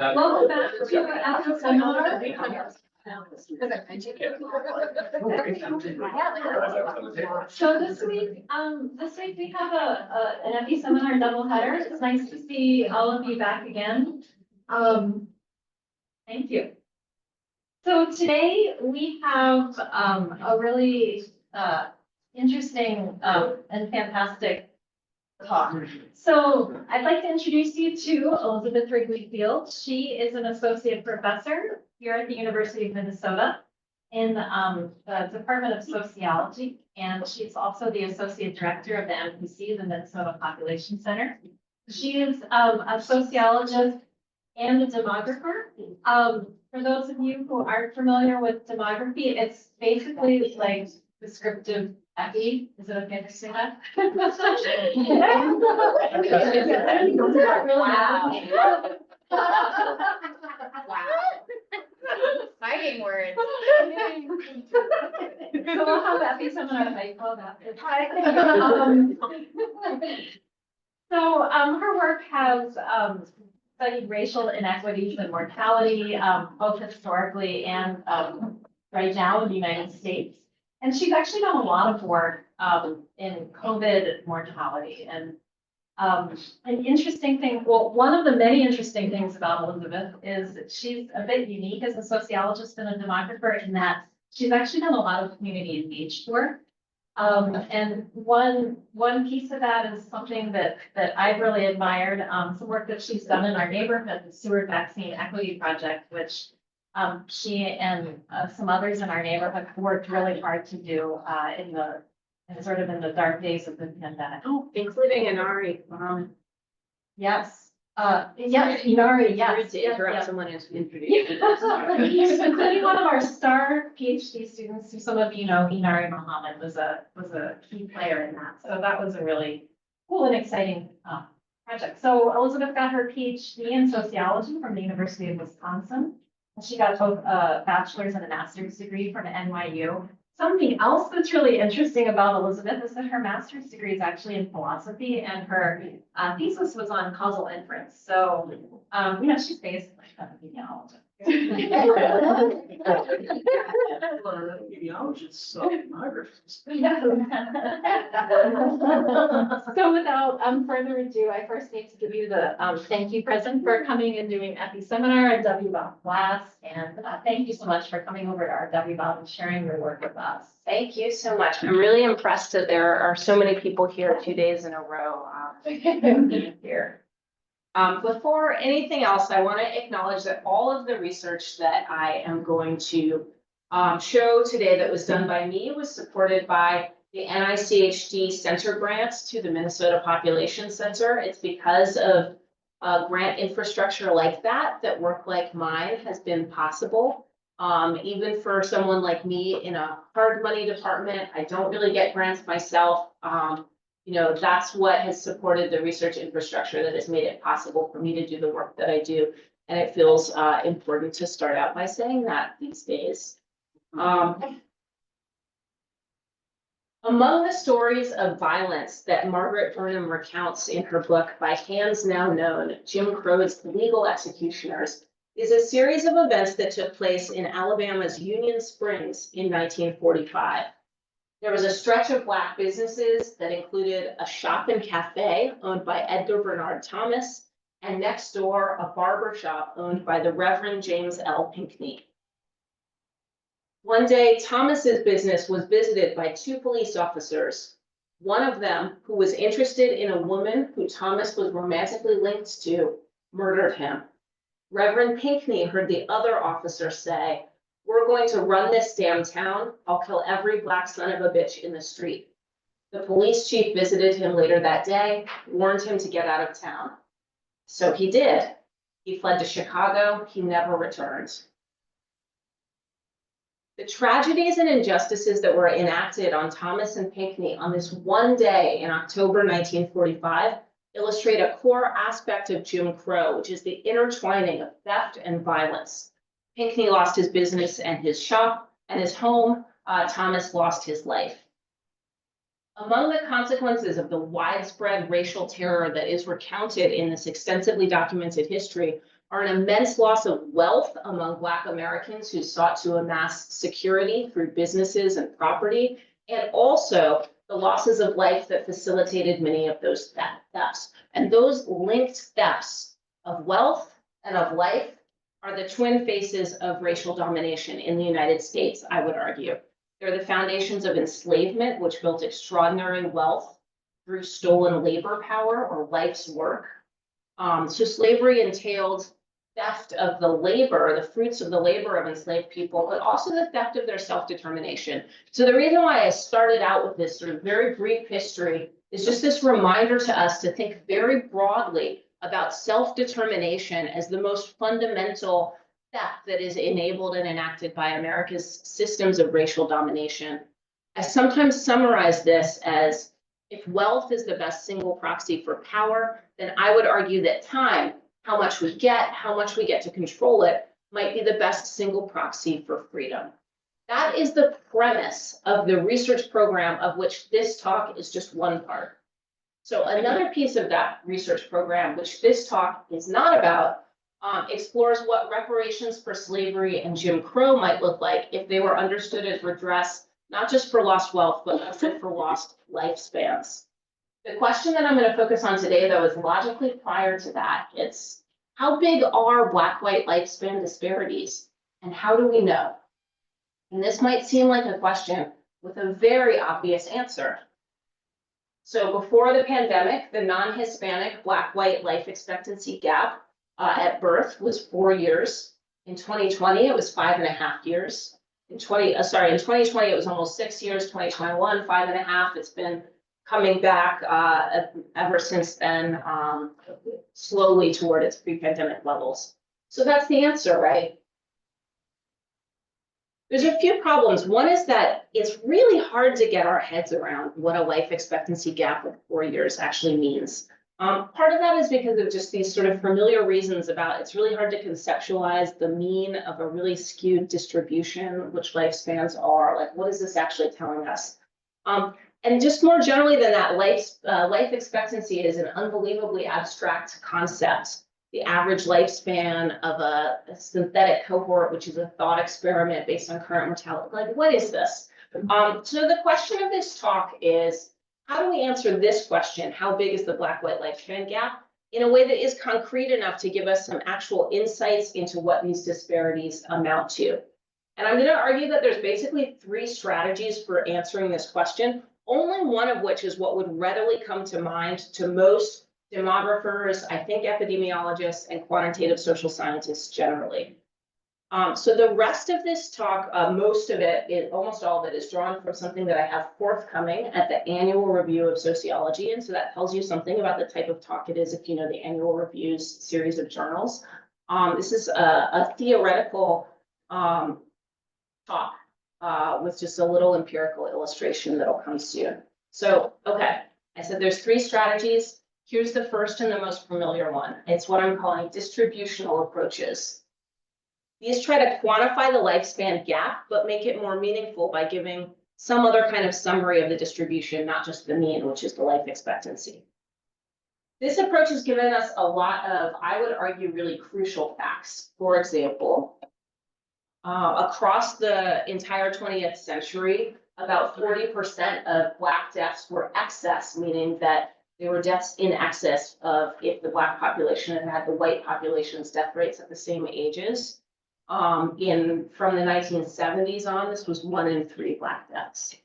Welcome back to our seminar. So this week we have an EPI seminar double header. It's nice to see all of you back again. Thank you. So today we have a really interesting and fantastic talk. So I'd like to introduce you to Elizabeth Wrigley-Field. She is an associate professor here at the University of Minnesota in the Department of Sociology, and she's also the associate director of the MPC, the Minnesota Population Center. She is a sociologist and a demographer. For those of you who aren't familiar with demography, it's basically like descriptive EPI. Is it okay to say that? Wow. Fighting words. So we'll have EPI seminar night called after. Her work has studied racial inequities and mortality, both historically and right now in the United States. And she's actually done a lot of work in COVID mortality. And an interesting thing, well, one of the many interesting things about Elizabeth is that she's a bit unique as a sociologist and a demographer in that she's actually done a lot of community engaged work. And one piece of that is something that I've really admired, some work that she's done in our neighborhood, the Seward Vaccine Equity Project, which she and some others in our neighborhood worked really hard to do in the dark days of the pandemic. Oh, including Inari. Yes. Yes, Inari, yes. To interrupt yes. someone and introduce. Including one of our star PhD students, who some of you know, Inari Muhammad was a key player in that. So that was a really cool and exciting project. So Elizabeth got her PhD in sociology from the University of Wisconsin. She got both a bachelor's and a master's degree from NYU. Something else that's really interesting about Elizabeth is that her master's degree is actually in philosophy, and her thesis was on causal inference. So, she's basically a genealogist. So without further ado, I first need to give you the thank you present for coming and doing EPI seminar and WBOB class. And thank you so much for coming over to our WBOB and sharing your work with us. Thank you so much. I'm really impressed that there are so many people here 2 days in a row here. Before anything else, I want to acknowledge that all of the research that I am going to show today that was done by me was supported by the NICHD Center grants to the Minnesota Population Center. It's because of grant infrastructure like that work like mine has been possible. Even for someone like me in a hard money department, I don't really get grants myself. That's what has supported the research infrastructure that has made it possible for me to do the work that I do. And it feels important to start out by saying that these days. Among the stories of violence that Margaret Burnham recounts in her book, By Hands Now Known, Jim Crow's Legal Executioners, is a series of events that took place in Alabama's Union Springs in 1945. There was a stretch of Black businesses that included a shop and cafe owned by Edgar Bernard Thomas, and next door, a barber shop owned by the Reverend James L. Pinckney. One day, Thomas's business was visited by 2 police officers. One of them, who was interested in a woman who Thomas was romantically linked to, murdered him. Reverend Pinckney heard the other officer say, "We're going to run this damn town. I'll kill every Black son of a bitch in the street." The police chief visited him later that day, warned him to get out of town. So he did. He fled to Chicago. He never returned. The tragedies and injustices that were enacted on Thomas and Pinckney on this one day in October 1945 illustrate a core aspect of Jim Crow, which is the intertwining of theft and violence. Pinckney lost his business and his shop and his home. Thomas lost his life. Among the consequences of the widespread racial terror that is recounted in this extensively documented history are an immense loss of wealth among Black Americans who sought to amass security through businesses and property, and also the losses of life that facilitated many of those thefts. And those linked thefts of wealth and of life are the twin faces of racial domination in the United States, I would argue. They're the foundations of enslavement, which built extraordinary wealth through stolen labor power or life's work. So slavery entailed theft of the labor, the fruits of the labor of enslaved people, but also the theft of their self-determination. So the reason why I started out with this sort of very brief history is just this reminder to us to think very broadly about self-determination as the most fundamental theft that is enabled and enacted by America's systems of racial domination. I sometimes summarize this as, if wealth is the best single proxy for power, then I would argue that time, how much we get to control it, might be the best single proxy for freedom. That is the premise of the research program, of which this talk is just one part. So another piece of that research program, which this talk is not about, explores what reparations for slavery and Jim Crow might look like if they were understood as redress, not just for lost wealth, but also for lost lifespans. The question that I'm going to focus on today, though, is logically prior to that. It's, how big are Black-white lifespan disparities, and how do we know? And this might seem like a question with a very obvious answer. So before the pandemic, the non-Hispanic Black-white life expectancy gap at birth was 4 years. In 2020, it was 5.5 years. In 2020, it was almost 6 years. 2021, 5.5. It's been coming back ever since then, slowly toward its pre-pandemic levels. So that's the answer, right? There's a few problems. One is that it's really hard to get our heads around what a life expectancy gap of 4 years actually means. Part of that is because of just these sort of familiar reasons about it's really hard to conceptualize the mean of a really skewed distribution, which lifespans are. Like, what is this actually telling us? And just more generally than that, life expectancy is an unbelievably abstract concept. The average lifespan of a synthetic cohort, which is a thought experiment based on current mortality. Like, what is this? So the question of this talk is, how do we answer this question? How big is the Black-white lifespan gap? In a way that is concrete enough to give us some actual insights into what these disparities amount to. And I'm going to argue that there's basically 3 strategies for answering this question, only one of which is what would readily come to mind to most demographers, I think epidemiologists, and quantitative social scientists generally. So the rest of this talk, most of it, almost all of it, is drawn from something that I have forthcoming at the annual review of sociology. And so that tells you something about the type of talk it is if you know the annual reviews series of journals. This is a theoretical talk with just a little empirical illustration that'll come soon. So, okay, I said there's 3 strategies. Here's the first and the most familiar one. It's what I'm calling distributional approaches. These try to quantify the lifespan gap, but make it more meaningful by giving some other kind of summary of the distribution, not just the mean, which is the life expectancy. This approach has given us a lot of, I would argue, really crucial facts. For example, across the entire 20th century, about 40% of Black deaths were excess, meaning that they were deaths in excess of if the Black population had the white population's death rates at the same ages. From the 1970s on, this was 1 in 3 Black deaths.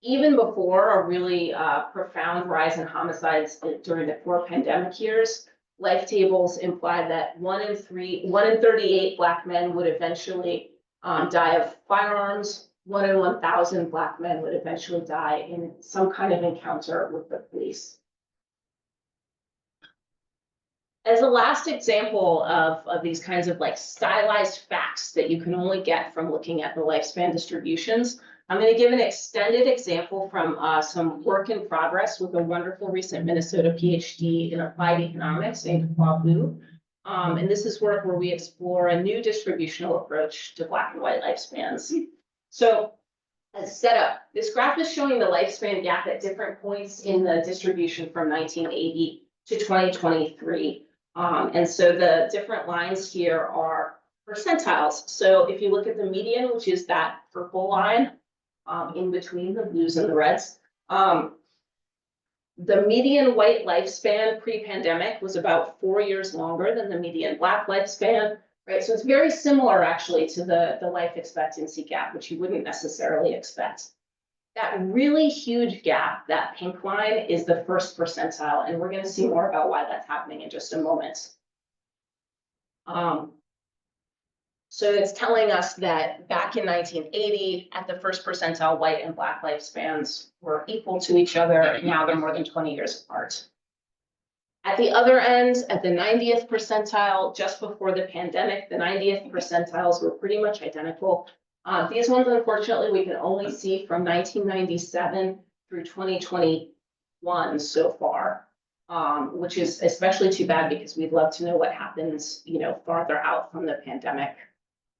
Even before a really profound rise in homicides during the 4 pandemic years, life tables implied that 1 in 38 Black men would eventually die of firearms. 1 in 1,000 Black men would eventually die in some kind of encounter with the police. As a last example of these kinds of like stylized facts that you can only get from looking at the lifespan distributions, I'm going to give an extended example from some work in progress with a wonderful recent Minnesota PhD in applied economics named Hua Vu. And this is work where we explore a new distributional approach to Black and white lifespans. So as setup, this graph is showing the lifespan gap at different points in the distribution from 1980 to 2023. And so the different lines here are percentiles. So if you look at the median, which is that purple line, in between the blues and the reds, the median white lifespan pre-pandemic was about 4 years longer than the median black lifespan, right? So it's very similar actually to the life expectancy gap, which you wouldn't necessarily expect. That really huge gap, that pink line, is the first percentile, and we're going to see more about why that's happening in just a moment. So it's telling us that back in 1980, at the first percentile, white and black lifespans were equal to each other, and now they're more than 20 years apart. At the other end, at the 90th percentile, just before the pandemic, the 90th percentiles were pretty much identical. These ones, unfortunately, we can only see from 1997 through 2021 so far, which is especially too bad because we'd love to know what happens, farther out from the pandemic.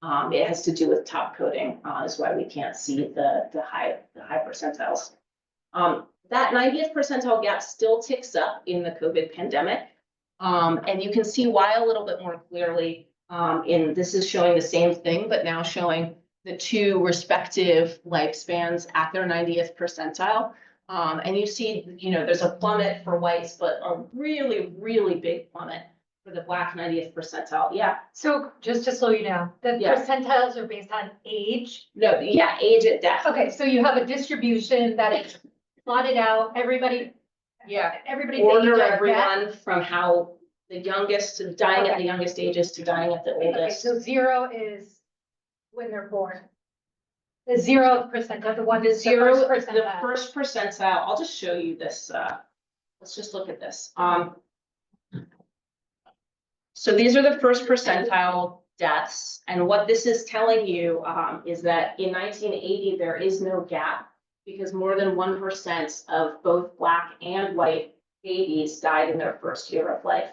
It has to do with top coding, is why we can't see the high percentiles. That 90th percentile gap still ticks up in the COVID pandemic. And you can see why a little bit more clearly this is showing the same thing, but now showing the two respective lifespans at their 90th percentile. And you see, there's a plummet for whites, but a really, really big plummet for the black 90th percentile. Yeah. So just to slow you down, the Yeah. percentiles are based on age. No, yeah, age at death. Okay, so you have a distribution that is plotted out, everybody. Yeah. Everybody. Order everyone from how the youngest to dying at the youngest ages to dying at the Okay, oldest. so 0 is when they're born. The 0th percentile, the one is the Zero, first the percentile. first percentile, I'll just show you this, let's just look at this. So these are the first percentile deaths, and what this is telling you is that in 1980, there is no gap because more than 1% of both black and white babies died in their first year of life.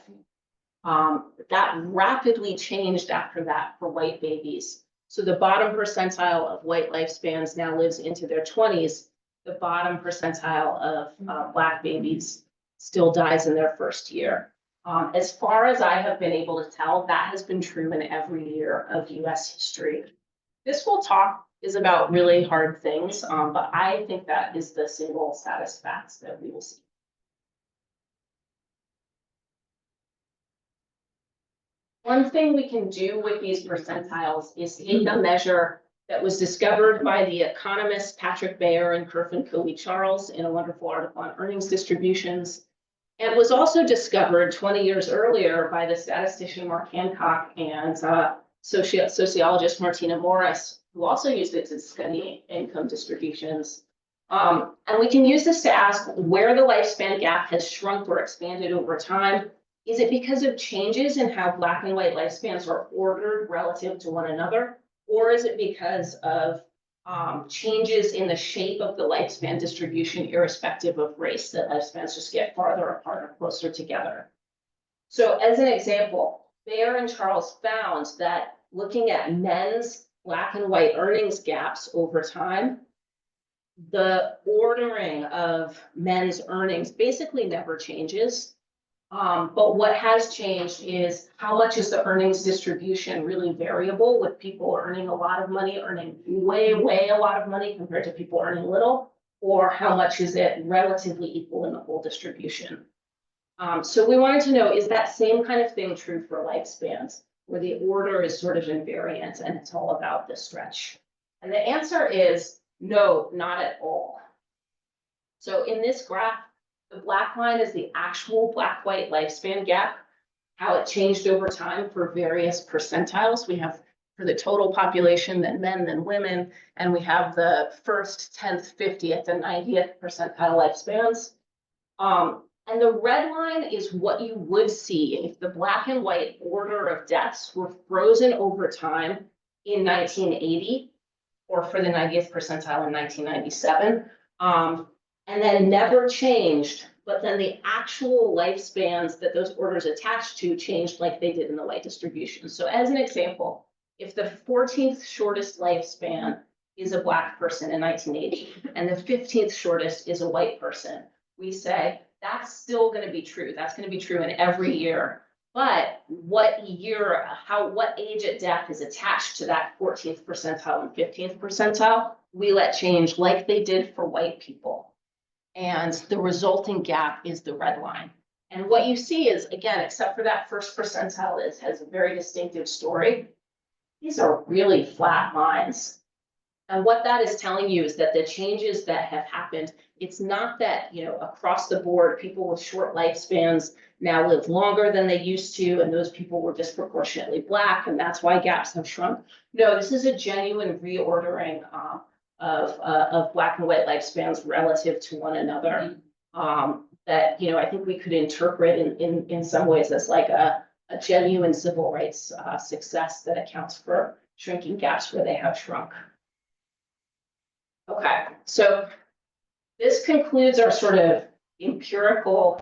That rapidly changed after that for white babies. So the bottom percentile of white lifespans now lives into their 20s. The bottom percentile of black babies still dies in their first year. As far as I have been able to tell, that has been true in every year of US history. This whole talk is about really hard things, but I think that is the single saddest fact that we will see. One thing we can do with these percentiles is take a measure that was discovered by the economists Patrick Bayer and Kerfin Coe-Charles in a wonderful article on earnings distributions. And was also discovered 20 years earlier by the statistician Mark Hancock and sociologist Martina Morris, who also used it to study income distributions. And we can use this to ask where the lifespan gap has shrunk or expanded over time. Is it because of changes in how black and white lifespans are ordered relative to one another? Or is it because of changes in the shape of the lifespan distribution irrespective of race, that lifespans just get farther apart or closer together? So as an example, Bayer and Charles found that looking at men's black and white earnings gaps over time, the ordering of men's earnings basically never changes. But what has changed is how much is the earnings distribution really variable, with people earning a lot of money, earning way a lot of money compared to people earning little, or how much is it relatively equal in the whole distribution? So we wanted to know, is that same kind of thing true for lifespans, where the order is sort of invariant and it's all about the stretch? And the answer is no, not at all. So in this graph, the black line is the actual black-white lifespan gap, how it changed over time for various percentiles. We have for the total population, then men, then women, and we have the first, 10th, 50th, and 90th percentile lifespans. And the red line is what you would see if the black and white order of deaths were frozen over time in 1980, or for the 90th percentile in 1997. And then never changed, but then the actual lifespans that those orders attached to changed like they did in the white distribution. So as an example, if the 14th shortest lifespan is a black person in 1980, and the 15th shortest is a white person, we say that's still going to be true. That's going to be true in every year But what age at death is attached to that 14th percentile and 15th percentile, we let change like they did for white people. And the resulting gap is the red line. And what you see is, again, except for that first percentile has a very distinctive story. These are really flat lines. And what that is telling you is that the changes that have happened, it's not that, across the board, people with short lifespans now live longer than they used to, and those people were disproportionately Black, and that's why gaps have shrunk. No, this is a genuine reordering of Black and white lifespans relative to one another. That, I think we could interpret in some ways as like a genuine civil rights success that accounts for shrinking gaps where they have shrunk. Okay, so this concludes our sort of empirical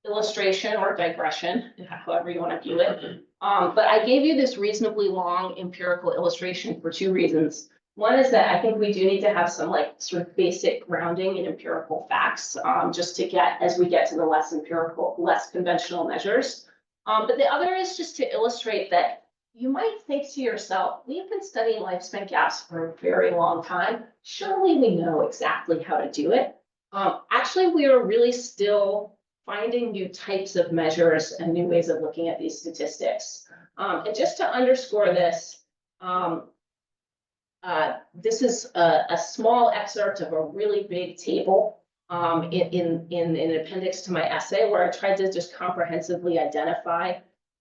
illustration or digression, however you want to view it. But I gave you this reasonably long empirical illustration for two reasons. One is that I think we do need to have some like sort of basic grounding in empirical facts, just to get, as we get to the less empirical, less conventional measures. But the other is just to illustrate that you might think to yourself, we've been studying lifespan gaps for a very long time. Surely we know exactly how to do it. Actually, we are really still finding new types of measures and new ways of looking at these statistics. And just to underscore this, this is a small excerpt of a really big table in an appendix to my essay, where I tried to just comprehensively identify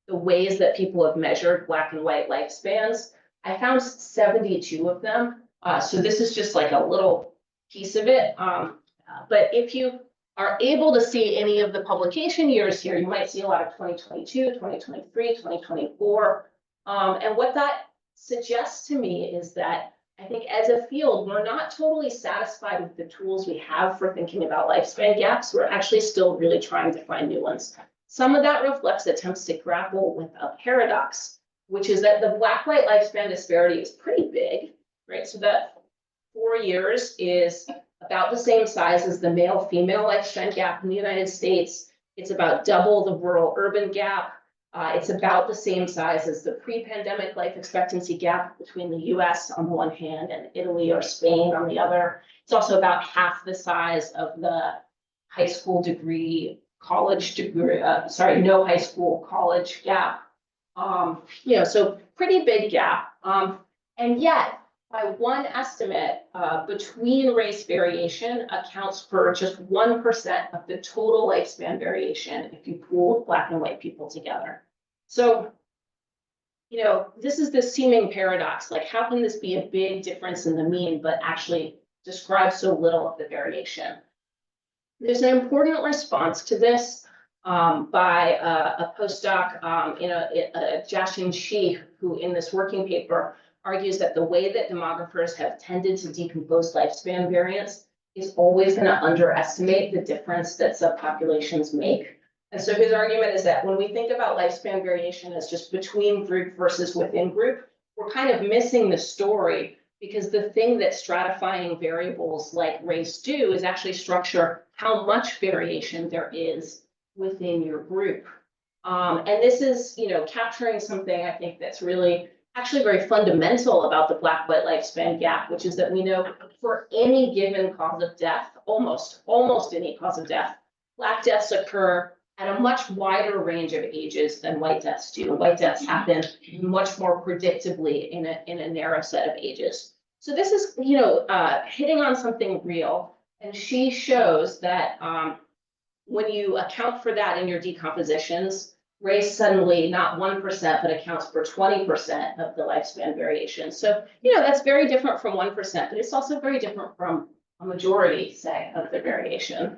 the ways that people have measured Black and white lifespans. I found 72 of them. So this is just like a little piece of it. But if you are able to see any of the publication years here, you might see a lot of 2022, 2023, 2024. And what that suggests to me is that I think as a field, we're not totally satisfied with the tools we have for thinking about lifespan gaps. We're actually still really trying to find new ones. Some of that reflects attempts to grapple with a paradox, which is that the Black-white lifespan disparity is pretty big, right? So that 4 years is about the same size as the male-female lifespan gap in the United States. It's about double the rural-urban gap. It's about the same size as the pre-pandemic life expectancy gap between the US on the one hand and Italy or Spain on the other. It's also about half the size of the high school degree, college degree, no high school college gap. So pretty big gap. And yet, by one estimate, between race variation accounts for just 1% of the total lifespan variation if you pool Black and white people together. So, this is the seeming paradox. Like, how can this be a big difference in the mean, but actually describe so little of the variation? There's an important response to this by a postdoc, Jashin Shi, who in this working paper argues that the way that demographers have tended to decompose lifespan variance is always going to underestimate the difference that subpopulations make. And so his argument is that when we think about lifespan variation as just between group versus within group, we're kind of missing the story, because the thing that stratifying variables like race do is actually structure how much variation there is within your group. And this is, capturing something I think that's really actually very fundamental about the Black-white lifespan gap, which is that we know for any given cause of death, almost any cause of death, Black deaths occur at a much wider range of ages than white deaths do. White deaths happen much more predictably in a narrow set of ages. So this is, hitting on something real. And she shows that when you account for that in your decompositions, race suddenly not 1%, but accounts for 20% of the lifespan variation. So, that's very different from 1%, but it's also very different from a majority, say, of the variation.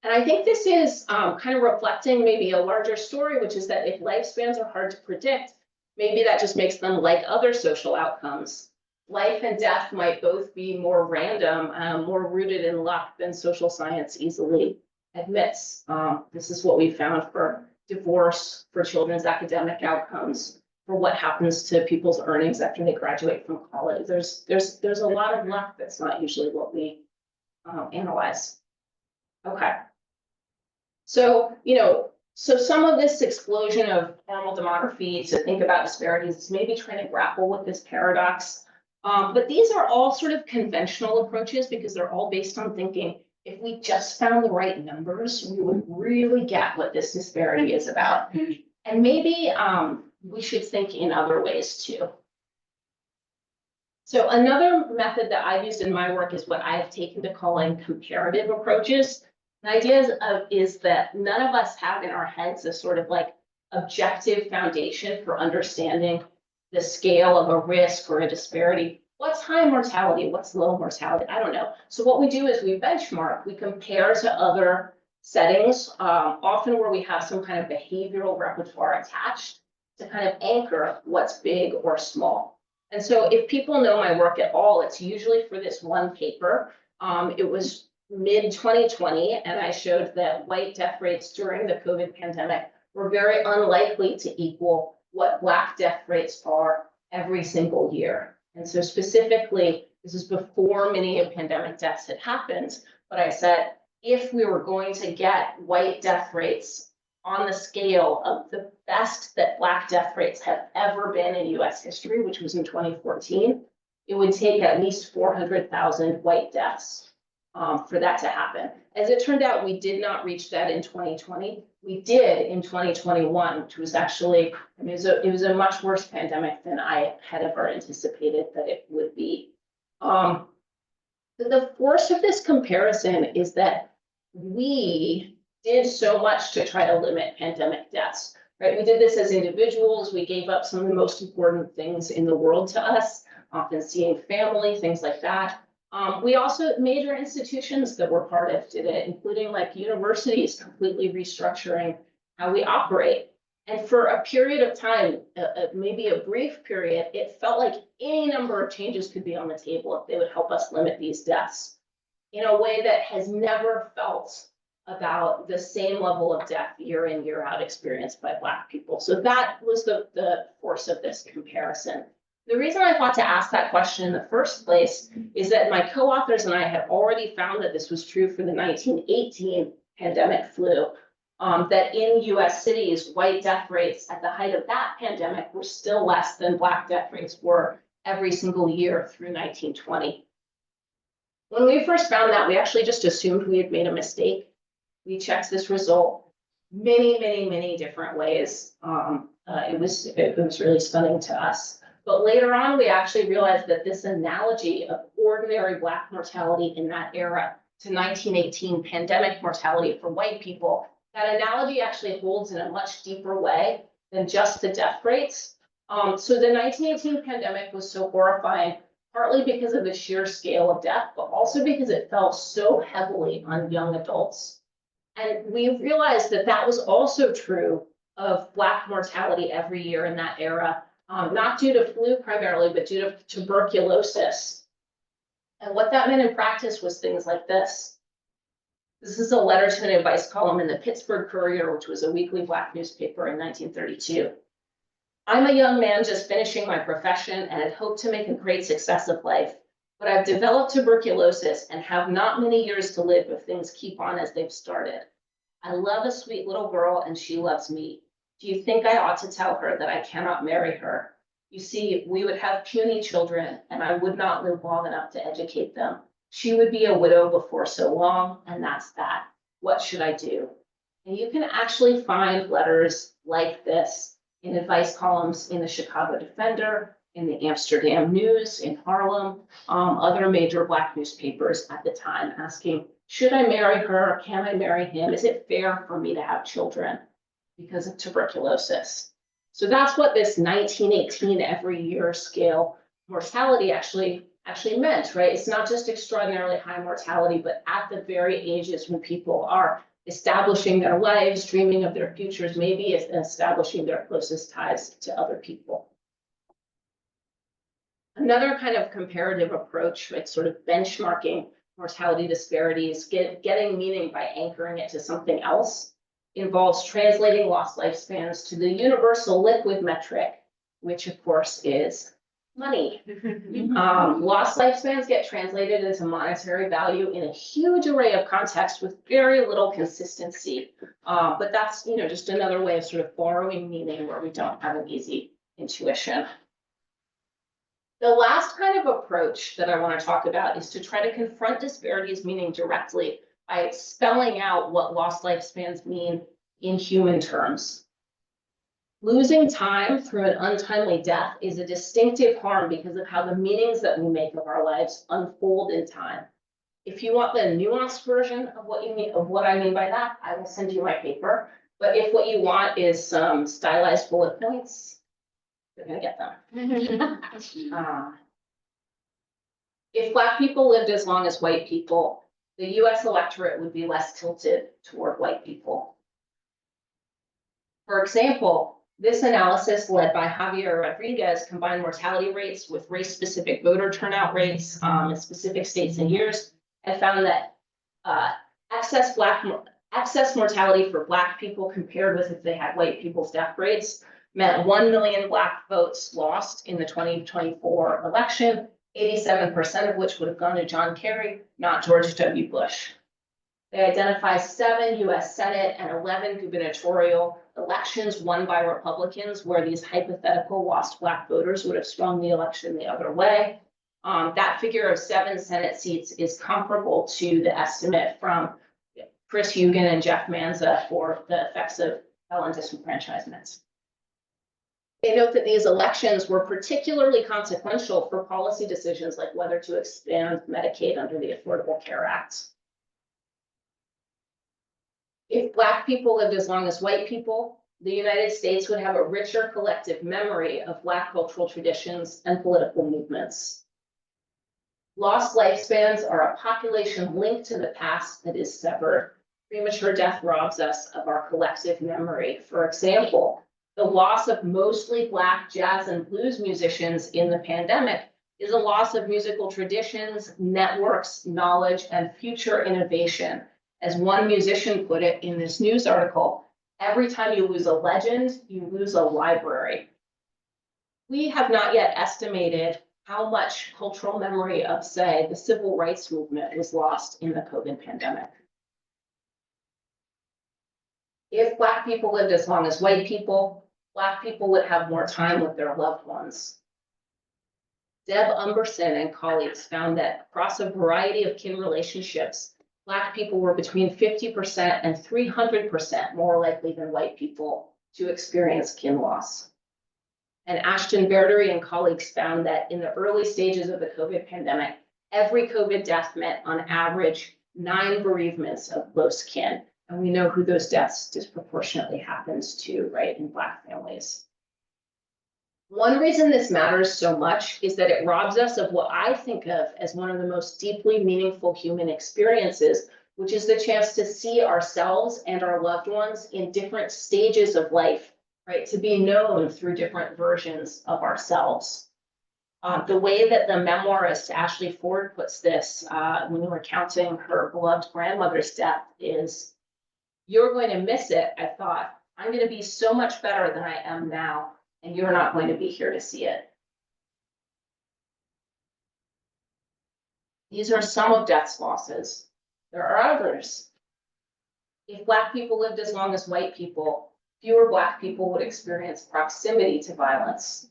And I think this is kind of reflecting maybe a larger story, which is that if lifespans are hard to predict, maybe that just makes them like other social outcomes. Life and death might both be more random, more rooted in luck than social science easily admits. This is what we found for divorce, for children's academic outcomes, for what happens to people's earnings after they graduate from college. There's a lot of luck that's not usually what we analyze. Okay. So, So some of this explosion of normal demography to think about disparities is maybe trying to grapple with this paradox. But these are all sort of conventional approaches because they're all based on thinking if we just found the right numbers, we would really get what this disparity is about. And maybe we should think in other ways too. So another method that I've used in my work is what I've taken to calling comparative approaches. The idea is that none of us have in our heads a sort of like objective foundation for understanding the scale of a risk or a disparity. What's high mortality? What's low mortality? I don't know. So what we do is we benchmark, we compare to other settings, often where we have some kind of behavioral repertoire attached to kind of anchor what's big or small. And so if people know my work at all, it's usually for this one paper. It was mid-2020, and I showed that white death rates during the COVID pandemic were very unlikely to equal what Black death rates are every single year. And so specifically, this is before many of pandemic deaths had happened, but I said, if we were going to get white death rates on the scale of the best that Black death rates have ever been in US history, which was in 2014, it would take at least 400,000 white deaths for that to happen. As it turned out, we did not reach that in 2020. We did in 2021, which was actually, I mean, it was a much worse pandemic than I had ever anticipated that it would be. The force of this comparison is that we did so much to try to limit pandemic deaths, right? We did this as individuals. We gave up some of the most important things in the world to us, often seeing family, things like that. We also, major institutions that were part of did it, including like universities completely restructuring how we operate. And for a period of time, maybe a brief period, it felt like any number of changes could be on the table if they would help us limit these deaths in a way that has never felt about the same level of death year in, year out experienced by Black people. So that was the force of this comparison. The reason I thought to ask that question in the first place is that my co-authors and I had already found that this was true for the 1918 pandemic flu, that in US cities, white death rates at the height of that pandemic were still less than Black death rates were every single year through 1920. When we first found that, we actually just assumed we had made a mistake. We checked this result many different ways. It was really stunning to us. But later on, we actually realized that this analogy of ordinary Black mortality in that era to 1918 pandemic mortality for white people, that analogy actually holds in a much deeper way than just the death rates. So the 1918 pandemic was so horrifying, partly because of the sheer scale of death, but also because it fell so heavily on young adults. And we realized that that was also true of Black mortality every year in that era. Not due to flu primarily, but due to tuberculosis. And what that meant in practice was things like this. This is a letter to an advice column in the Pittsburgh Courier, which was a weekly Black newspaper in 1932. I'm a young man just finishing my profession and had hoped to make a great success of life, but I've developed tuberculosis and have not many years to live if things keep on as they've started. I love a sweet little girl and she loves me. Do you think I ought to tell her that I cannot marry her? You see, we would have puny children, and I would not live long enough to educate them. She would be a widow before so long, and that's that. What should I do? And you can actually find letters like this in advice columns in the Chicago Defender, in the Amsterdam News, in Harlem, other major Black newspapers at the time asking, should I marry her? Can I marry him? Is it fair for me to have children because of tuberculosis? So that's what this 1918 every year scale mortality actually meant, right? It's not just extraordinarily high mortality, but at the very ages when people are establishing their lives, dreaming of their futures, maybe establishing their closest ties to other people. Another kind of comparative approach, like sort of benchmarking mortality disparities, getting meaning by anchoring it to something else, involves translating lost lifespans to the universal liquid metric, which of course is money. Lost lifespans get translated into monetary value in a huge array of contexts with very little consistency. But that's, just another way of sort of borrowing meaning where we don't have an easy intuition. The last kind of approach that I want to talk about is to try to confront disparities meaning directly by spelling out what lost lifespans mean in human terms. Losing time through an untimely death is a distinctive harm because of how the meanings that we make of our lives unfold in time. If you want the nuanced version of what I mean by that, I will send you my paper. But if what you want is some stylized bullet points, you're gonna get them. If Black people lived as long as white people, the US electorate would be less tilted toward white people. For example, this analysis led by Javier Rodriguez combined mortality rates with race-specific voter turnout rates in specific states and years, and found that excess mortality for Black people compared with if they had white people's death rates meant 1 million Black votes lost in the 2024 election, 87% of which would have gone to John Kerry, not George W. Bush. They identify 7 US Senate and 11 gubernatorial elections won by Republicans where these hypothetical lost Black voters would have swung the election the other way. That figure of 7 Senate seats is comparable to the estimate from Chris Hugan and Jeff Manza for the effects of felon disenfranchisements. They note that these elections were particularly consequential for policy decisions like whether to expand Medicaid under the Affordable Care Act. If Black people lived as long as white people, the United States would have a richer collective memory of Black cultural traditions and political movements. Lost lifespans are a population linked to the past that is severed. Premature death robs us of our collective memory. For example, the loss of mostly Black jazz and blues musicians in the pandemic is a loss of musical traditions, networks, knowledge, and future innovation. As one musician put it in this news article, every time you lose a legend, you lose a library. We have not yet estimated how much cultural memory of, say, the civil rights movement was lost in the COVID pandemic. If Black people lived as long as white people, Black people would have more time with their loved ones. Deb Umberson and colleagues found that across a variety of kin relationships, Black people were between 50% and 300% more likely than white people to experience kin loss. And Ashton Verdery and colleagues found that in the early stages of the COVID pandemic, every COVID death meant on average 9 bereavements of close kin. And we know who those deaths disproportionately happens to, right, in Black families. One reason this matters so much is that it robs us of what I think of as one of the most deeply meaningful human experiences, which is the chance to see ourselves and our loved ones in different stages of life, right? To be known through different versions of ourselves. The way that the memoirist Ashley Ford puts this when recounting her beloved grandmother's death is, "You're going to miss it," I thought. "I'm going to be so much better than I am now, and you're not going to be here to see it." These are some of death's losses. There are others. If Black people lived as long as white people, fewer Black people would experience proximity to violence.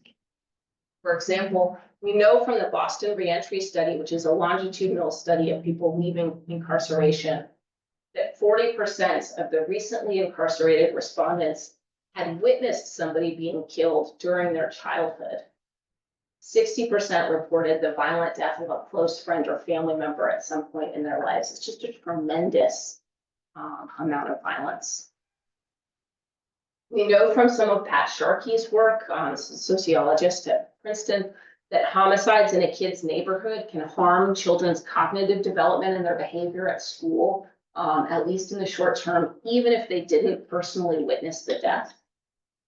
For example, we know from the Boston Reentry Study, which is a longitudinal study of people leaving incarceration, that 40% of the recently incarcerated respondents had witnessed somebody being killed during their childhood. 60% reported the violent death of a close friend or family member at some point in their lives. It's just a tremendous amount of violence. We know from some of Pat Sharkey's work, a sociologist at Princeton, that homicides in a kid's neighborhood can harm children's cognitive development and their behavior at school, at least in the short term, even if they didn't personally witness the death.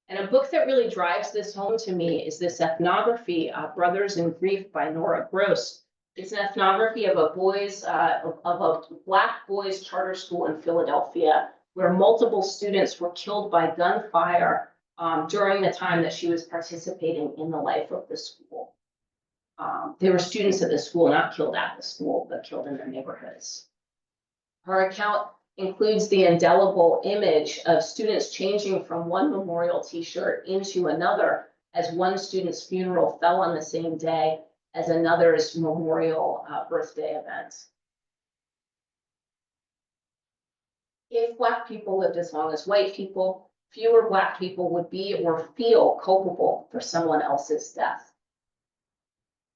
And a book that really drives this home to me is this ethnography, Brothers in Grief by Nora Gross. It's an ethnography of a Black boys' charter school in Philadelphia, where multiple students were killed by gunfire during the time that she was participating in the life of the school. They were students at the school, not killed at the school, but killed in their neighborhoods. Her account includes the indelible image of students changing from one memorial t-shirt into another as one student's funeral fell on the same day as another's memorial birthday event. If Black people lived as long as white people, fewer Black people would be or feel culpable for someone else's death.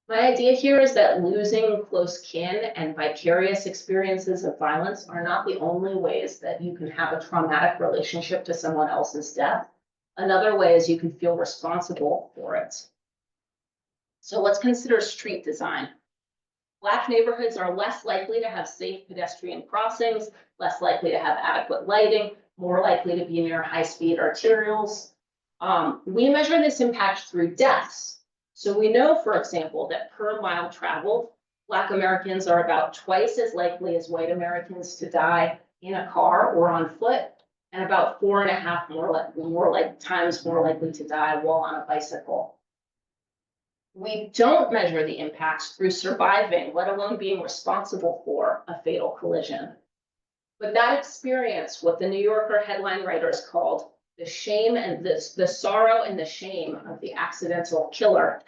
My idea here is that losing close kin and vicarious experiences of violence are not the only ways that you can have a traumatic relationship to someone else's death. Another way is you can feel responsible for it. So let's consider street design. Black neighborhoods are less likely to have safe pedestrian crossings, less likely to have adequate lighting, more likely to be near high-speed arterials. We measure this impact through deaths. So we know, for example, that per mile traveled, Black Americans are about twice as likely as white Americans to die in a car or on foot, and about 4.5 times more likely to die while on a bicycle. We don't measure the impacts through surviving, let alone being responsible for a fatal collision. But that experience, what the New Yorker headline writers called the shame and the sorrow and the shame of the accidental killer,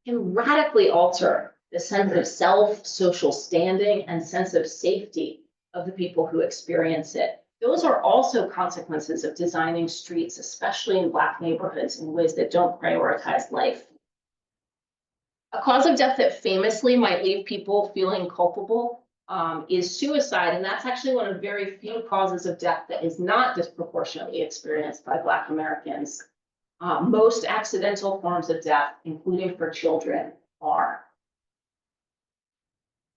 can radically alter the sense of self, social standing, and sense of safety of the people who experience it. Those are also consequences of designing streets, especially in Black neighborhoods, in ways that don't prioritize life. A cause of death that famously might leave people feeling culpable is suicide, and that's actually one of very few causes of death that is not disproportionately experienced by Black Americans. Most accidental forms of death, including for children, are.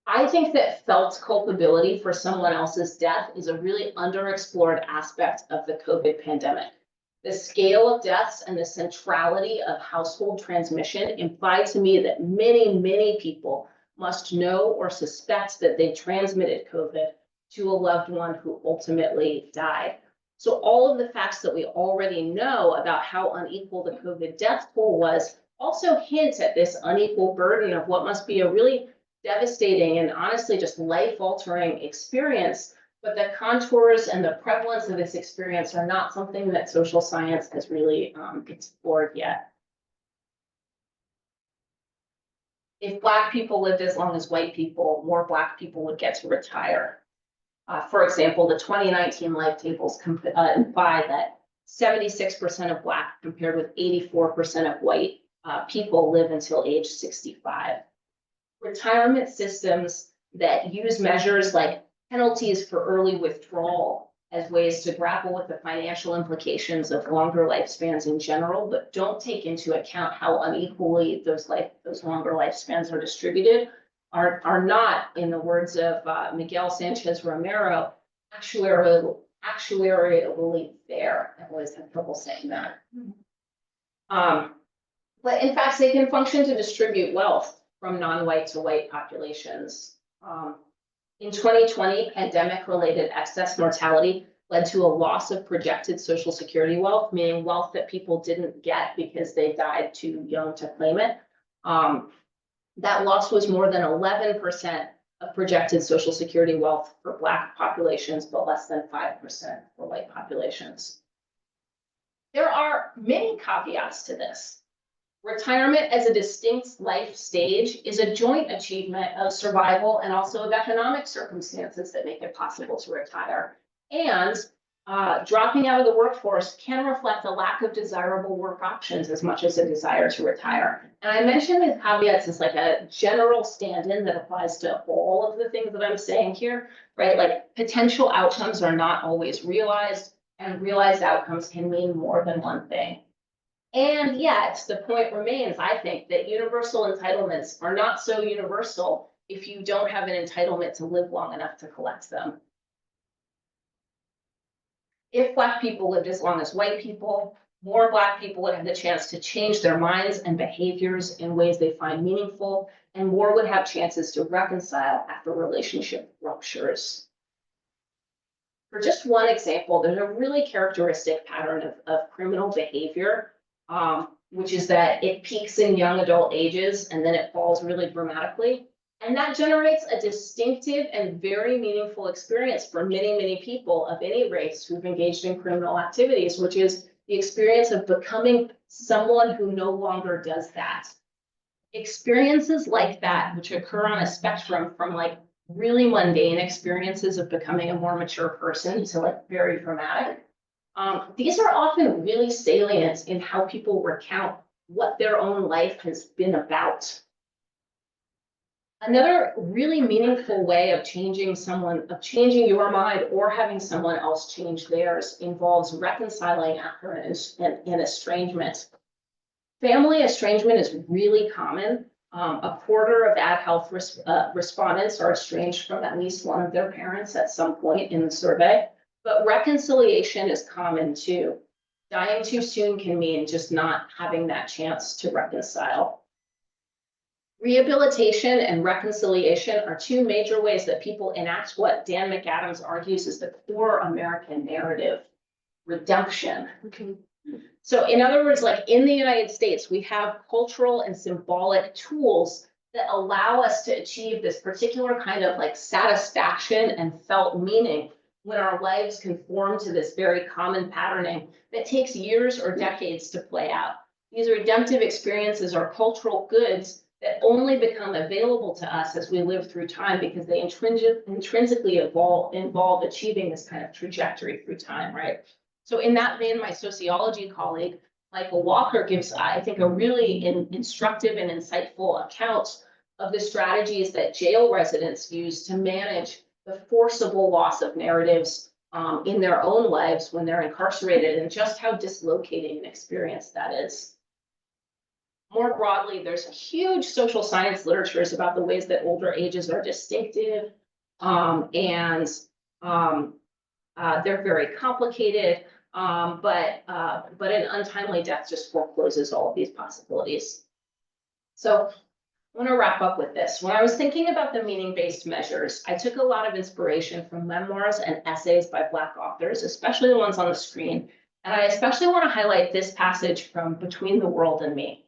I think that felt culpability for someone else's death is a really underexplored aspect of the COVID pandemic. The scale of deaths and the centrality of household transmission imply to me that many, many people must know or suspect that they transmitted COVID to a loved one who ultimately died. So all of the facts that we already know about how unequal the COVID death toll was also hint at this unequal burden of what must be a really devastating and honestly just life-altering experience. But the contours and the prevalence of this experience are not something that social science has really explored yet. If Black people lived as long as white people, more Black people would get to retire. For example, the 2019 life tables imply that 76% of Black compared with 84% of white people live until age 65. Retirement systems that use measures like penalties for early withdrawal as ways to grapple with the financial implications of longer lifespans in general, but don't take into account how unequally those longer lifespans are distributed, are not, in the words of Miguel Sanchez Romero, actuarially fair. I always have trouble saying that. But in fact, they can function to distribute wealth from non-white to white populations. In 2020, pandemic-related excess mortality led to a loss of projected Social Security wealth, meaning wealth that people didn't get because they died too young to claim it. That loss was more than 11% of projected Social Security wealth for Black populations, but less than 5% for white populations. There are many caveats to this. Retirement as a distinct life stage is a joint achievement of survival and also of economic circumstances that make it possible to retire. And dropping out of the workforce can reflect a lack of desirable work options as much as a desire to retire. And I mentioned these caveats as like a general stand-in that applies to all of the things that I'm saying here, right? Like potential outcomes are not always realized, and realized outcomes can mean more than one thing. And yet, the point remains, I think, that universal entitlements are not so universal if you don't have an entitlement to live long enough to collect them. If Black people lived as long as white people, more Black people would have the chance to change their minds and behaviors in ways they find meaningful, and more would have chances to reconcile after relationship ruptures. For just one example, there's a really characteristic pattern of criminal behavior which is that it peaks in young adult ages and then it falls really dramatically. And that generates a distinctive and very meaningful experience for many, many people of any race who've engaged in criminal activities, which is the experience of becoming someone who no longer does that. Experiences like that, which occur on a spectrum from like really mundane experiences of becoming a more mature person to like very dramatic. These are often really salient in how people recount what their own life has been about. Another really meaningful way of changing your mind or having someone else change theirs involves reconciling after an estrangement. Family estrangement is really common. A quarter of ad health respondents are estranged from at least one of their parents at some point in the survey, but reconciliation is common too. Dying too soon can mean just not having that chance to reconcile. Rehabilitation and reconciliation are two major ways that people enact what Dan McAdams argues is the core American narrative, redemption. So in other words, like in the United States, we have cultural and symbolic tools that allow us to achieve this particular kind of like satisfaction and felt meaning when our lives conform to this very common patterning that takes years or decades to play out. These redemptive experiences are cultural goods that only become available to us as we live through time because they intrinsically involve achieving this kind of trajectory through time, right? So in that vein, my sociology colleague, Michael Walker, gives, I think, a really instructive and insightful account of the strategies that jail residents use to manage the forcible loss of narratives in their own lives when they're incarcerated and just how dislocating an experience that is. More broadly, there's huge social science literatures about the ways that older ages are distinctive and they're very complicated, but an untimely death just forecloses all of these possibilities. So I want to wrap up with this. When I was thinking about the meaning-based measures, I took a lot of inspiration from memoirs and essays by Black authors, especially the ones on the screen. And I especially want to highlight this passage from Between the World and Me.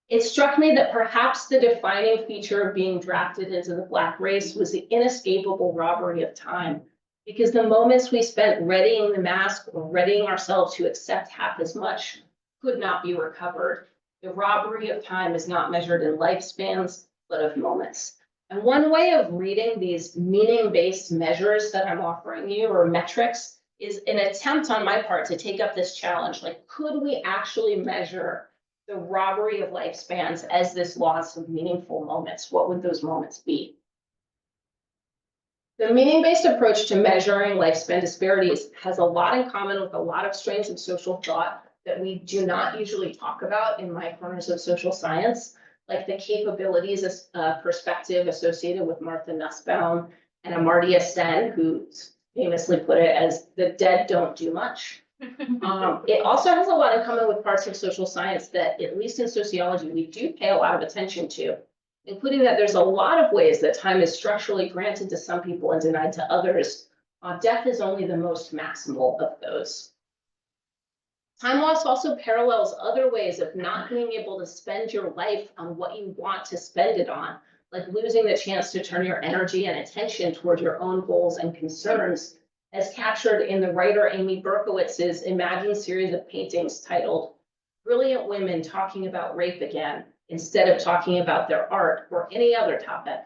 It struck me that perhaps the defining feature of being drafted into the Black race was the inescapable robbery of time, because the moments we spent readying the mask or readying ourselves to accept half as much could not be recovered. The robbery of time is not measured in lifespans, but of moments. And one way of reading these meaning-based measures that I'm offering you, or metrics, is an attempt on my part to take up this challenge. Like, could we actually measure the robbery of lifespans as this loss of meaningful moments? What would those moments be? The meaning-based approach to measuring lifespan disparities has a lot in common with a lot of strains of social thought that we do not usually talk about in my corners of social science, like the capabilities perspective associated with Martha Nussbaum and Amartya Sen, who famously put it as the dead don't do much. It also has a lot in common with parts of social science that, at least in sociology, we do pay a lot of attention to, including that there's a lot of ways that time is structurally granted to some people and denied to others. Death is only the most maximal of those. Time loss also parallels other ways of not being able to spend your life on what you want to spend it on, like losing the chance to turn your energy and attention toward your own goals and concerns, as captured in the writer Amy Berkowitz's imagined series of paintings titled "Brilliant Women Talking About Rape Again" instead of talking about their art or any other topic.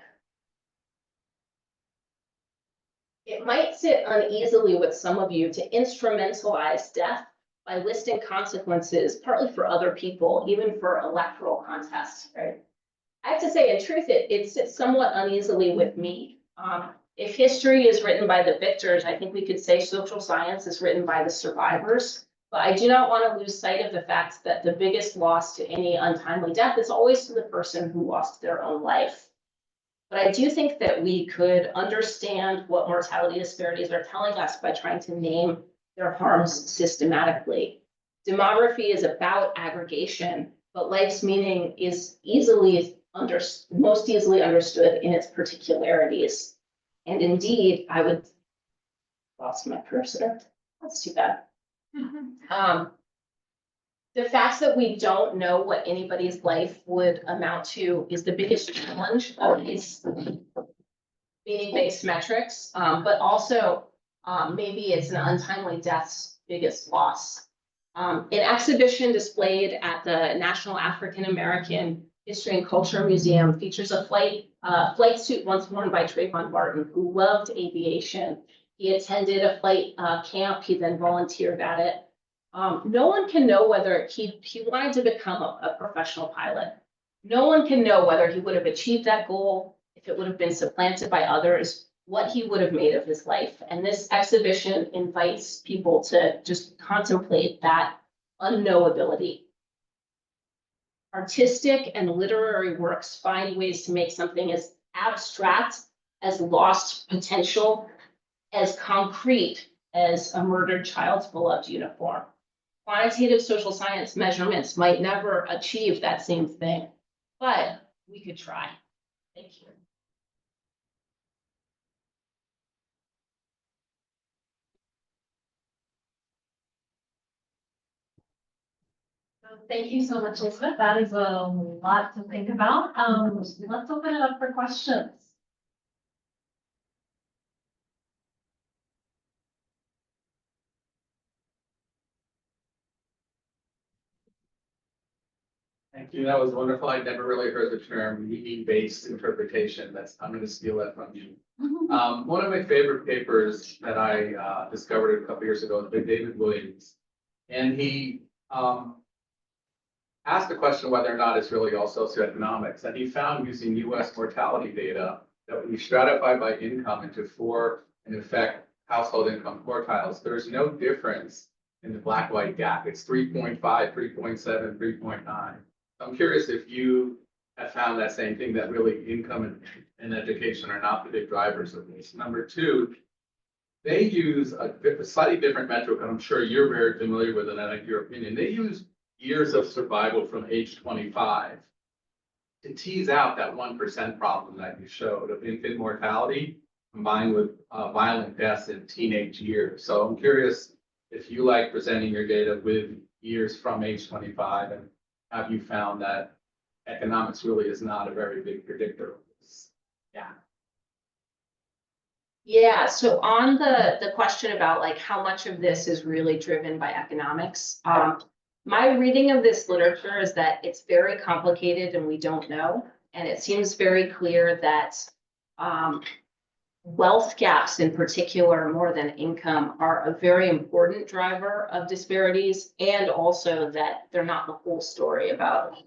It might sit uneasily with some of you to instrumentalize death by listing consequences, partly for other people, even for electoral contests, right? I have to say, in truth, it sits somewhat uneasily with me. If history is written by the victors, I think we could say social science is written by the survivors. But I do not want to lose sight of the fact that the biggest loss to any untimely death is always to the person who lost their own life. But I do think that we could understand what mortality disparities are telling us by trying to name their harms systematically. Demography is about aggregation, but life's meaning is most easily understood in its particularities. And indeed, I would lost my cursor. That's too bad. The fact that we don't know what anybody's life would amount to is the biggest challenge of these meaning-based metrics, but also maybe it's an untimely death's biggest loss. An exhibition displayed at the National African American History and Culture Museum features a flight suit once worn by Trayvon Martin, who loved aviation. He attended a flight camp. He then volunteered at it. No one can know whether he wanted to become a professional pilot. No one can know whether he would have achieved that goal, if it would have been supplanted by others, what he would have made of his life. And this exhibition invites people to just contemplate that unknowability. Artistic and literary works find ways to make something as abstract as lost potential, as concrete as a murdered child's beloved uniform. Quantitative social science measurements might never achieve that same thing, but we could try. Thank you. Thank you so much, Elizabeth. That is a lot to think about. Let's open it up for questions. Thank you. That was wonderful. I never really heard the term meaning-based interpretation. I'm going to steal that from you. One of my favorite papers that I discovered a couple years ago is by David Williams. And he asked the question whether or not it's really all socioeconomics. And he found using US mortality data that when you stratify by income into 4, in effect, household income quartiles, there's no difference in the black-white gap. It's 3.5, 3.7, 3.9. I'm curious if you have found that same thing, that really income and education are not the big drivers of this. Number 2, they use a slightly different metric, and I'm sure you're very familiar with it, and I like your opinion. They use years of survival from age 25 to tease out that 1% problem that you showed of infant mortality combined with violent deaths in teenage years. So I'm curious if you like presenting your data with years from age 25, and have you found that economics really is not a very big predictor of this? Yeah. Yeah, so on the question about like how much of this is really driven by economics, my reading of this literature is that it's very complicated and we don't know. And it seems very clear that wealth gaps in particular, more than income, are a very important driver of disparities, and also that they're not the whole story about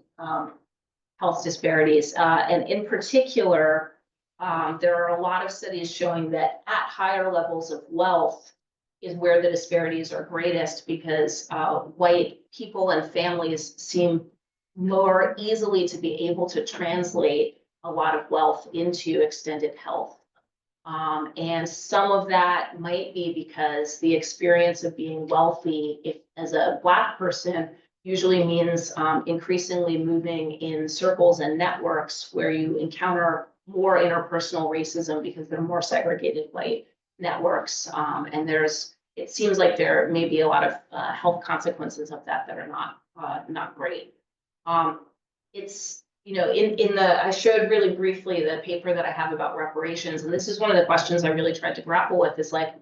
health disparities. And in particular, there are a lot of studies showing that at higher levels of wealth is where the disparities are greatest, because white people and families seem more easily to be able to translate a lot of wealth into extended health. And some of that might be because the experience of being wealthy, if as a Black person, usually means increasingly moving in circles and networks where you encounter more interpersonal racism because they're more segregated white networks. And it seems like there may be a lot of health consequences of that that are not great. It's, you know, I showed really briefly the paper that I have about reparations, and this is one of the questions I really tried to grapple with, is like,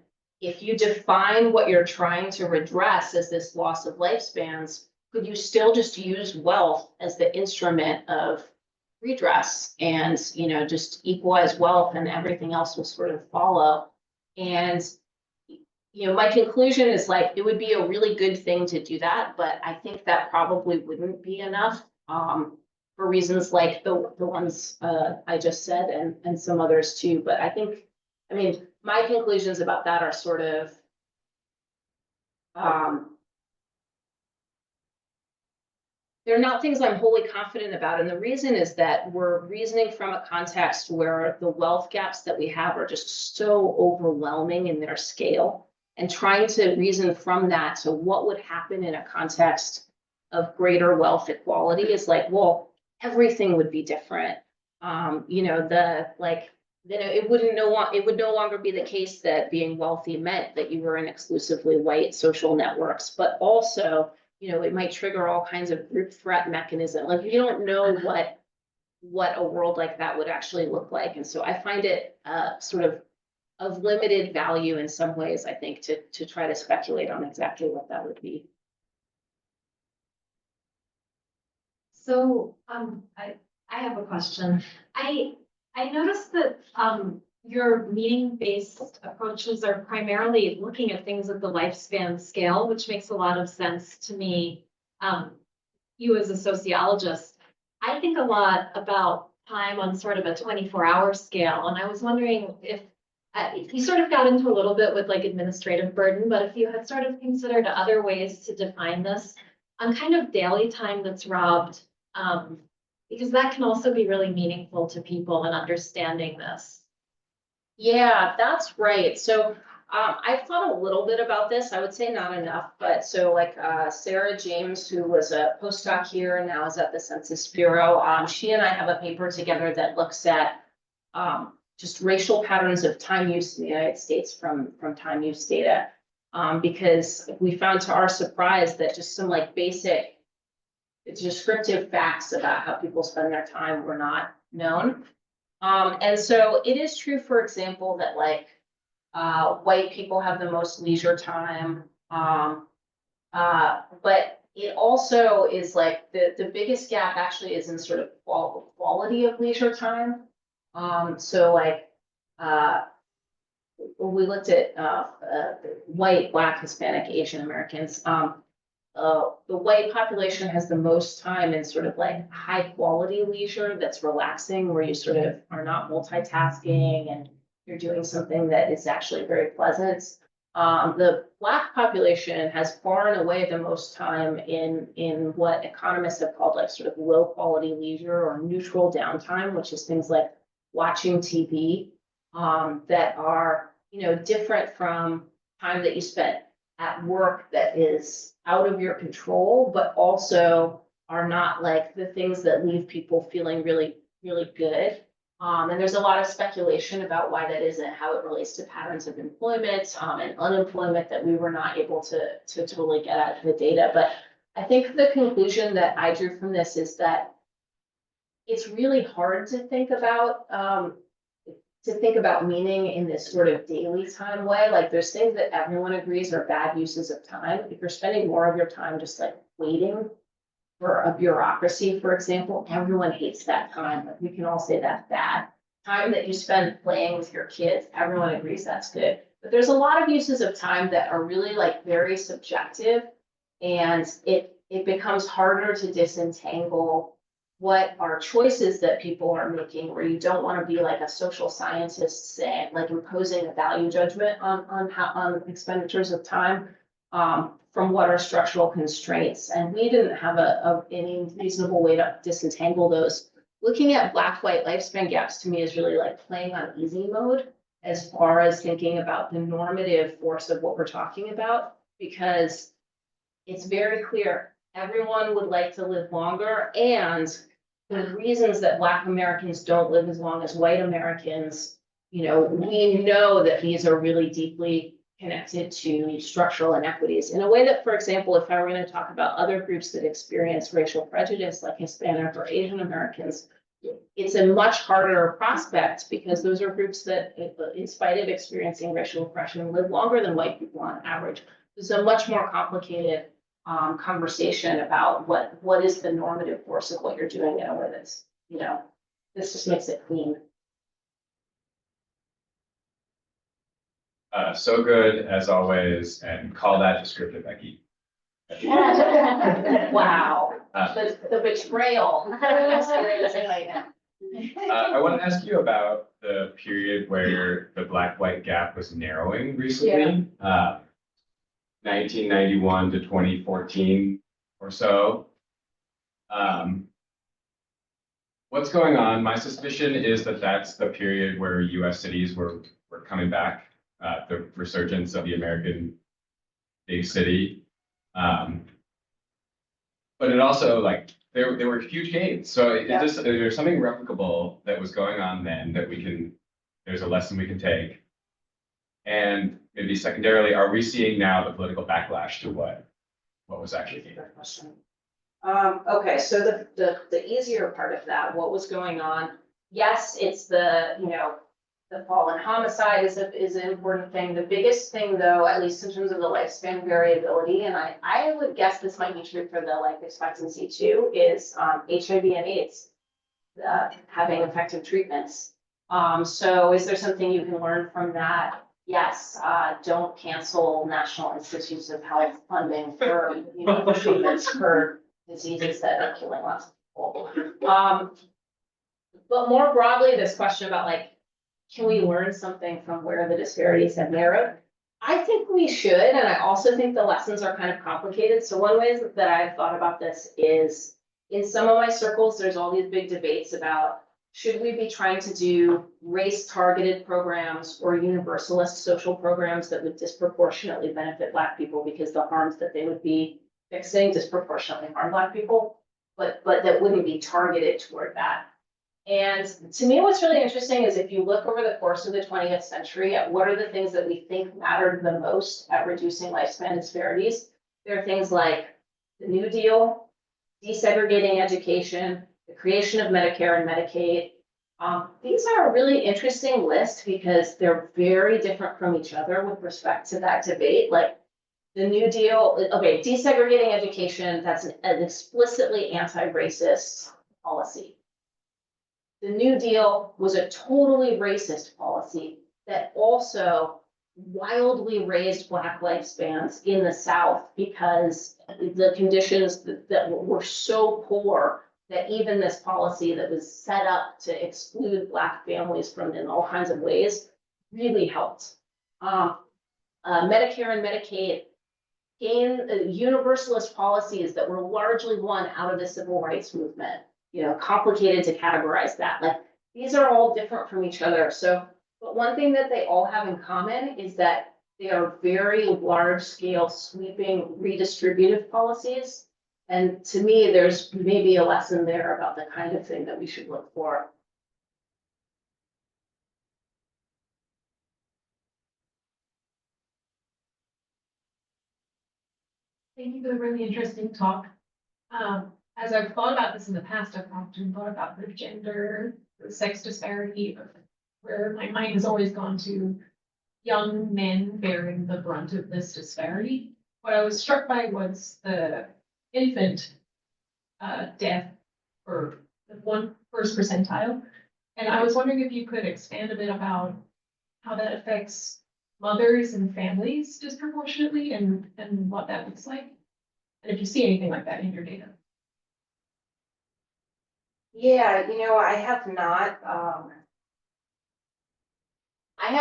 if you define what you're trying to redress as this loss of lifespans, could you still just use wealth as the instrument of redress and, you know, just equalize wealth and everything else will sort of follow? And, you know, my conclusion is like, it would be a really good thing to do that, but I think that probably wouldn't be enough. For reasons like the ones I just said, and some others too. But I mean, my conclusions about that are sort of, they're not things I'm wholly confident about. And the reason is that we're reasoning from a context where the wealth gaps that we have are just so overwhelming in their scale, and trying to reason from that. So what would happen in a context of greater wealth equality is like, well, everything would be different. You know, it would no longer be the case that being wealthy meant that you were in exclusively white social networks, but also you know, it might trigger all kinds of group threat mechanism. Like you don't know what a world like that would actually look like. And so I find it sort of limited value in some ways, I think, to try to speculate on exactly what that would be. So, I have a question. I noticed that, your meaning-based approaches are primarily looking at things at the lifespan scale, which makes a lot of sense to me. You as a sociologist, I think a lot about time on sort of a 24-hour scale, and I was wondering if you sort of got into a little bit with like administrative burden, but if you had sort of considered other ways to define this on kind of daily time that's robbed, because that can also be really meaningful to people in understanding this. Yeah, that's right. So I thought a little bit about this. I would say not enough, but so like Sarah James, who was a postdoc here and now is at the Census Bureau, she and I have a paper together that looks at just racial patterns of time use in the United States from time use data. Because we found to our surprise that just some like basic descriptive facts about how people spend their time were not known. And so it is true, for example, that like white people have the most leisure time. But it also is like the biggest gap actually is in sort of quality of leisure time. So like when we looked at white, Black, Hispanic, Asian Americans, the white population has the most time in sort of like high quality leisure that's relaxing, where you sort of are not multitasking and you're doing something that is actually very pleasant. The Black population has far and away the most time in what economists have called like sort of low quality leisure or neutral downtime, which is things like watching TV, that are, you know, different from time that you spent at work that is out of your control, but also are not like the things that leave people feeling really, really good. And there's a lot of speculation about why that is and how it relates to patterns of employment and unemployment that we were not able to totally get out of the data. But I think the conclusion that I drew from this is that it's really hard to think about meaning in this sort of daily time way. Like there's things that everyone agrees are bad uses of time. If you're spending more of your time just like waiting for a bureaucracy, for example, everyone hates that time. Like we can all say that's bad. Time that you spend playing with your kids, everyone agrees that's good. But there's a lot of uses of time that are really like very subjective, and it becomes harder to disentangle what are choices that people are making, where you don't want to be like a social scientist saying, like imposing a value judgment on expenditures of time, from what are structural constraints. And we didn't have any reasonable way to disentangle those. Looking at Black-white lifespan gaps to me is really like playing on easy mode as far as thinking about the normative force of what we're talking about, because it's very clear everyone would like to live longer, and the reasons that Black Americans don't live as long as white Americans, you know, we know that these are really deeply connected to structural inequities in a way that, for example, if I were going to talk about other groups that experience racial prejudice, like Hispanic or Asian Americans, it's a much harder prospect, because those are groups that, in spite of experiencing racial oppression, live longer than white people on average. It's a much more complicated conversation about what is the normative force of what you're doing in a way that's, you know, this just makes it clean. So good as always, and call that descriptive, Becky. Wow, the betrayal. I want to ask you about the period where the Black-white gap was narrowing recently. 1991 to 2014 or so. What's going on? My suspicion is that that's the period where US cities were coming back, the resurgence of the American big city. But it also, like, there were huge gains. So there's something replicable that was going on then that there's a lesson we can take. And maybe secondarily, are we seeing now the political backlash to what what was actually gained. Good question. Okay, so the easier part of that, what was going on? Yes, it's the, the fall in homicide is an important thing. The biggest thing though, at least in terms of the lifespan variability, and I would guess this might be true for the life expectancy too, is HIV and AIDS having effective treatments. So is there something you can learn from that? Yes, don't cancel National Institutes of Health funding for, treatments for diseases that are killing lots of people. But more broadly, this question about like, can we learn something from where the disparities have narrowed? I think we should, and I also think the lessons are kind of complicated. So one way that I've thought about this is in some of my circles, there's all these big debates about should we be trying to do race-targeted programs or universalist social programs that would disproportionately benefit Black people because the harms that they would be fixing disproportionately harm Black people, but that wouldn't be targeted toward that. And to me, what's really interesting is if you look over the course of the 20th century at what are the things that we think mattered the most at reducing lifespan disparities, there are things like the New Deal, desegregating education, the creation of Medicare and Medicaid. These are a really interesting list because they're very different from each other with respect to that debate. Like the New Deal, okay, desegregating education, that's an explicitly anti-racist policy. The New Deal was a totally racist policy that also wildly raised Black lifespans in the South because the conditions that were so poor that even this policy that was set up to exclude Black families from in all kinds of ways really helped. Medicare and Medicaid universalist policies that were largely won out of the civil rights movement. Complicated to categorize that. Like these are all different from each other. So, but one thing that they all have in common is that they are very large scale sweeping redistributive policies. And to me, there's maybe a lesson there about the kind of thing that we should look for. Thank you for the really interesting talk. As I've thought about this in the past, I've often thought about the gender, the sex disparity, where my mind has always gone to young men bearing the brunt of this disparity. What I was struck by was the infant death for the first percentile. And I was wondering if you could expand a bit about how that affects mothers and families disproportionately and what that looks like. And if you see anything like that in your data. Yeah, I have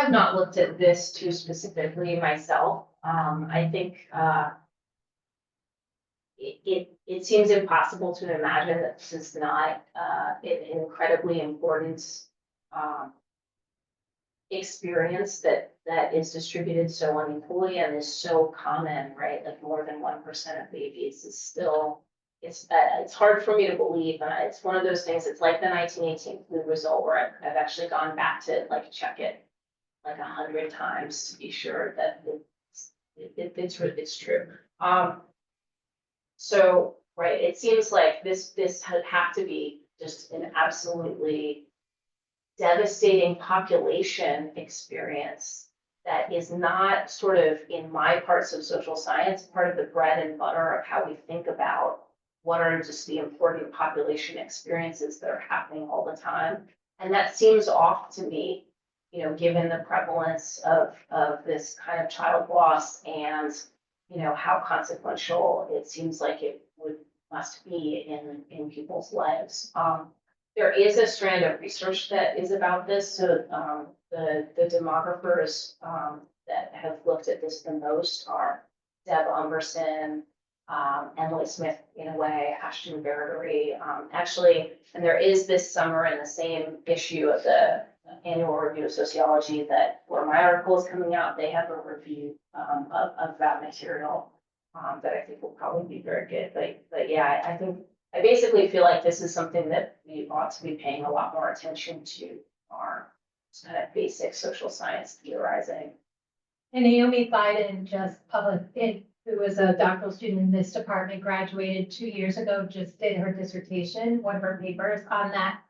not looked at this too specifically myself. I think it seems impossible to imagine that this is not an incredibly important experience that is distributed so unequally and is so common, right? Like more than 1% of babies is still. It's hard for me to believe. It's one of those things. It's like the 1918 flu result where I've actually gone back to like check it like 100 times to be sure that it's true. So right, it seems like this would have to be just an absolutely devastating population experience that is not sort of in my parts of social science, part of the bread and butter of how we think about what are just the important population experiences that are happening all the time. And that seems off to me, given the prevalence of this kind of child loss and, how consequential it seems like it must be in people's lives. There is a strand of research that is about this. So the demographers that have looked at this the most are Deb Umberson, Emily Smith, in a way, Ashton Bergery, actually, and there is this summer in the same issue of the annual review of sociology where my article is coming out, they have a review of that material that I think will probably be very good. But yeah, I basically feel like this is something that we ought to be paying a lot more attention to our kind of basic social science theorizing. And Naomi Biden just who was a doctoral student in this department, graduated 2 years ago, just did her dissertation, one of her papers on that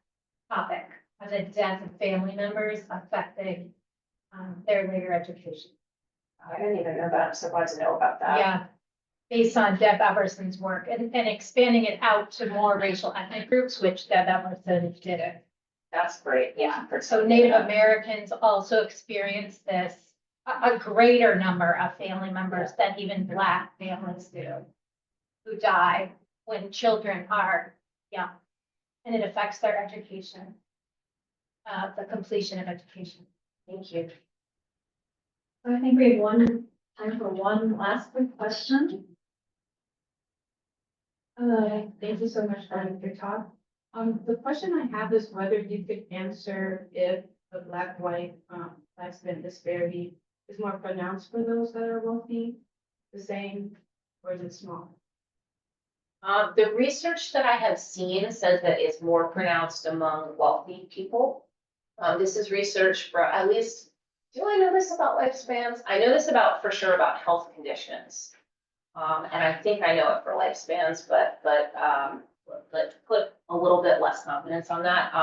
topic, on the death of family members affecting their later education. I didn't even know that, I'm so glad to know about that. Yeah, based on Deb Everson's work and expanding it out to more racial ethnic groups, which Deb Everson did it. That's great, yeah. So Native Americans also experience this, a greater number of family members than even Black families do, who die when children are young, and it affects their education, the completion of education. Thank you. So I think we have time for one last quick question. Thank you so much for your talk. The question I have is whether you could answer if the black-white, lifespan disparity is more pronounced for those that are wealthy, the same, or is it small? The research that I have seen says that it's more pronounced among wealthy people. This is research for at least, do I know this about lifespans? I know this about, for sure, about health conditions. And I think I know it for lifespans, but put a little bit less confidence on that.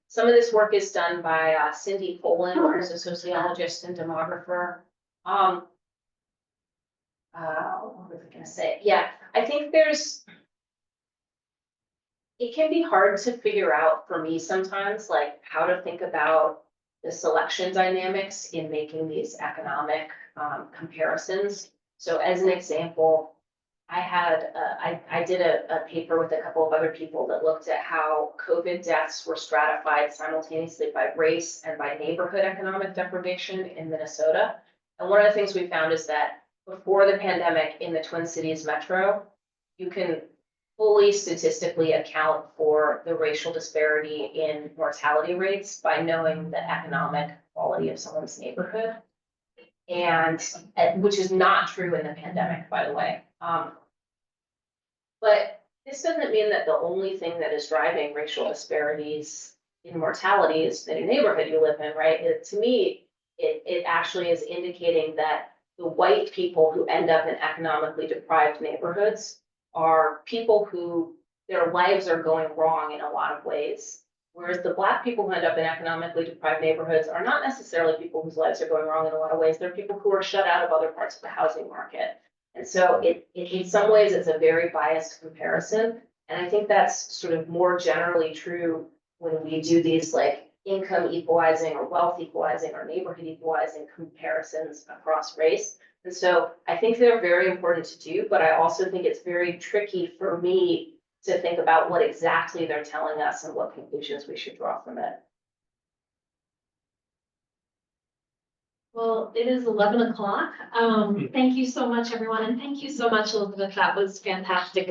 Some of this work is done by Cindy Poland, who's a sociologist and demographer. What was I gonna say? Yeah, I think it can be hard to figure out for me sometimes, like how to think about the selection dynamics in making these economic comparisons. So as an example, I did a paper with a couple of other people that looked at how COVID deaths were stratified simultaneously by race and by neighborhood economic deprivation in Minnesota. And one of the things we found is that before the pandemic in the Twin Cities metro, you can fully statistically account for the racial disparity in mortality rates by knowing the economic quality of someone's neighborhood. And which is not true in the pandemic, by the way. But this doesn't mean that the only thing that is driving racial disparities in mortality is the neighborhood you live in, right? To me, it actually is indicating that the white people who end up in economically deprived neighborhoods are people who their lives are going wrong in a lot of ways. Whereas the Black people who end up in economically deprived neighborhoods are not necessarily people whose lives are going wrong in a lot of ways. They're people who are shut out of other parts of the housing market. And so in some ways, it's a very biased comparison. And I think that's sort of more generally true when we do these like income equalizing or wealth equalizing or neighborhood equalizing comparisons across race. And so I think they're very important to do, but I also think it's very tricky for me to think about what exactly they're telling us and what conclusions we should draw from it. Well, it is 11 o'clock. Thank you so much, everyone, and thank you so much, Elizabeth. That was fantastic.